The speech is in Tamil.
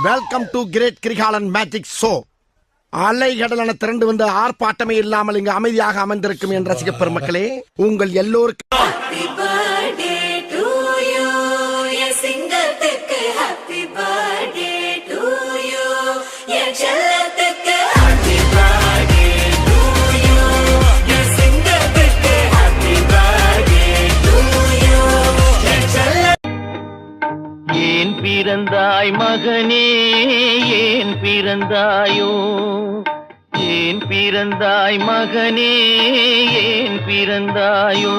Welcome to great Kirikalan magic show. அலைகடலான திரண்டு வந்து ஆர்ப்பாட்டமே இல்லாமல் இங்கு அமைதியாக அமர்ந்திருக்கும் என் ரசிக பெருமக்களே, உங்கள் எல்லோருக்கும் ஏன் பிறந்தாய் மகனே, ஏன் பிறந்தாயோ, ஏன் பிறந்தாய் மகனே, ஏன் பிறந்தாயோ.